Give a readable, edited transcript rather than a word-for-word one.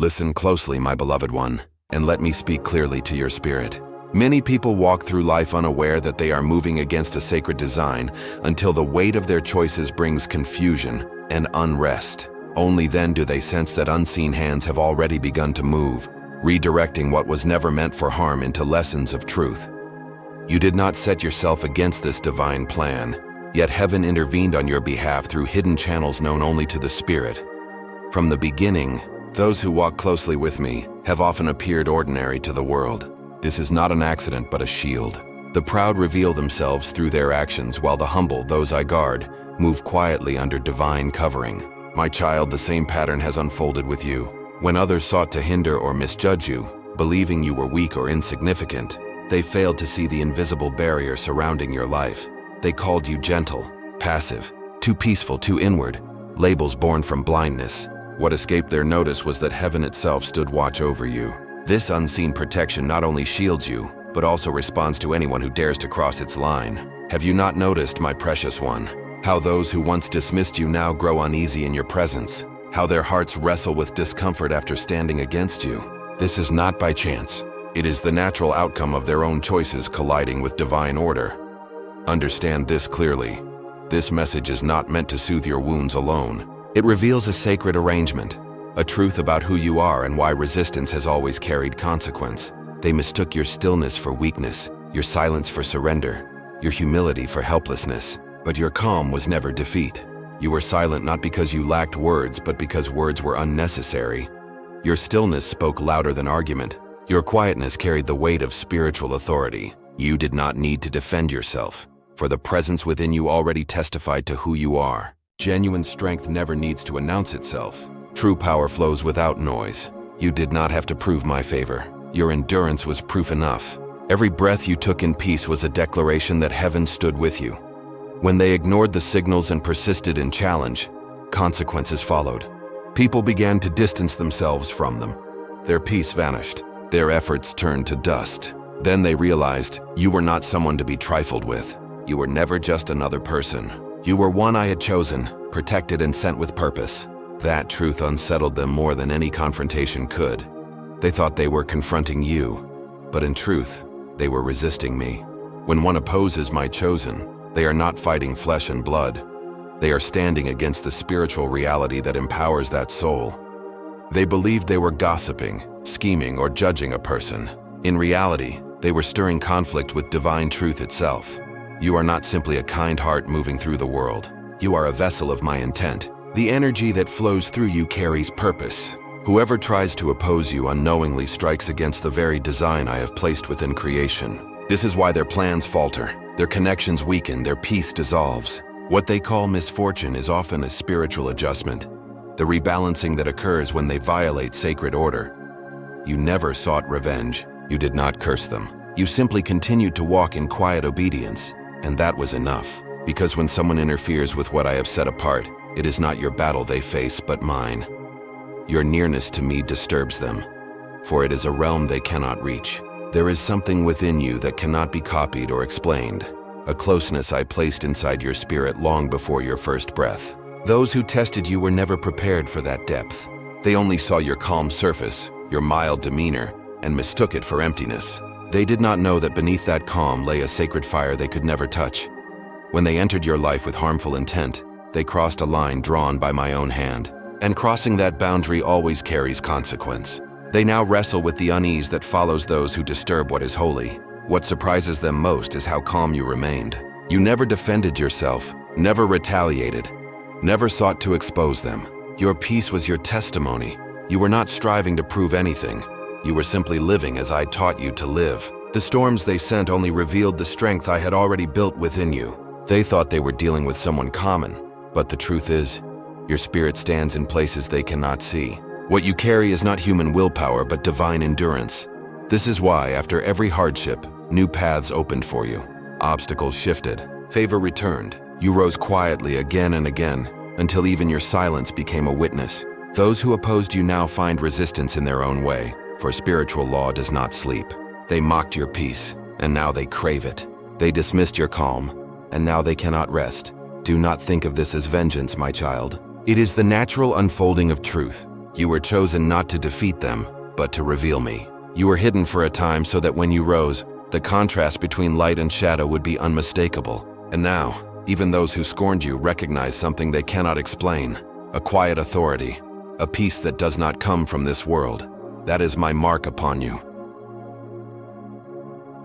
Listen closely, my beloved one, and let me speak clearly to your spirit. Many people walk through life unaware that they are moving against a sacred design until the weight of their choices brings confusion and unrest. Only then do they sense that unseen hands have already begun to move, redirecting what was never meant for harm into lessons of truth. You did not set yourself against this divine plan, yet heaven intervened on your behalf through hidden channels known only to the Spirit. From the beginning, those who walk closely with me have often appeared ordinary to the world. This is not an accident but a shield. The proud reveal themselves through their actions, while the humble, those I guard, move quietly under divine covering. My child, the same pattern has unfolded with you. When others sought to hinder or misjudge you, believing you were weak or insignificant, they failed to see the invisible barrier surrounding your life. They called you gentle, passive, too peaceful, too inward, labels born from blindness. What escaped their notice was that heaven itself stood watch over you. This unseen protection not only shields you, but also responds to anyone who dares to cross its line. Have you not noticed, my precious one, how those who once dismissed you now grow uneasy in your presence? How their hearts wrestle with discomfort after standing against you? This is not by chance. It is the natural outcome of their own choices colliding with divine order. Understand this clearly. This message is not meant to soothe your wounds alone. It reveals a sacred arrangement, a truth about who you are and why resistance has always carried consequence. They mistook your stillness for weakness, your silence for surrender, your humility for helplessness. But your calm was never defeat. You were silent not because you lacked words, but because words were unnecessary. Your stillness spoke louder than argument. Your quietness carried the weight of spiritual authority. You did not need to defend yourself, for the presence within you already testified to who you are. Genuine strength never needs to announce itself. True power flows without noise. You did not have to prove my favor. Your endurance was proof enough. Every breath you took in peace was a declaration that heaven stood with you. When they ignored the signals and persisted in challenge, consequences followed. People began to distance themselves from them. Their peace vanished. Their efforts turned to dust. Then they realized you were not someone to be trifled with. You were never just another person. You were one I had chosen, protected and sent with purpose. That truth unsettled them more than any confrontation could. They thought they were confronting you, but in truth, they were resisting me. When one opposes my chosen, they are not fighting flesh and blood. They are standing against the spiritual reality that empowers that soul. They believed they were gossiping, scheming, or judging a person. In reality, they were stirring conflict with divine truth itself. You are not simply a kind heart moving through the world. You are a vessel of my intent. The energy that flows through you carries purpose. Whoever tries to oppose you unknowingly strikes against the very design I have placed within creation. This is why their plans falter, their connections weaken, their peace dissolves. What they call misfortune is often a spiritual adjustment, the rebalancing that occurs when they violate sacred order. You never sought revenge. You did not curse them. You simply continued to walk in quiet obedience. And that was enough, because when someone interferes with what I have set apart, it is not your battle they face, but mine. Your nearness to me disturbs them, for it is a realm they cannot reach. There is something within you that cannot be copied or explained, a closeness I placed inside your spirit long before your first breath. Those who tested you were never prepared for that depth. They only saw your calm surface, your mild demeanor, and mistook it for emptiness. They did not know that beneath that calm lay a sacred fire they could never touch. When they entered your life with harmful intent, they crossed a line drawn by my own hand. And crossing that boundary always carries consequence. They now wrestle with the unease that follows those who disturb what is holy. What surprises them most is how calm you remained. You never defended yourself, never retaliated, never sought to expose them. Your peace was your testimony. You were not striving to prove anything. You were simply living as I taught you to live. The storms they sent only revealed the strength I had already built within you. They thought they were dealing with someone common, but the truth is, your spirit stands in places they cannot see. What you carry is not human willpower, but divine endurance. This is why, after every hardship, new paths opened for you. Obstacles shifted, favor returned. You rose quietly again and again, until even your silence became a witness. Those who opposed you now find resistance in their own way, for spiritual law does not sleep. They mocked your peace, and now they crave it. They dismissed your calm, and now they cannot rest. Do not think of this as vengeance, my child. It is the natural unfolding of truth. You were chosen not to defeat them, but to reveal me. You were hidden for a time so that when you rose, the contrast between light and shadow would be unmistakable. And now, even those who scorned you recognize something they cannot explain. A quiet authority, a peace that does not come from this world. That is my mark upon you.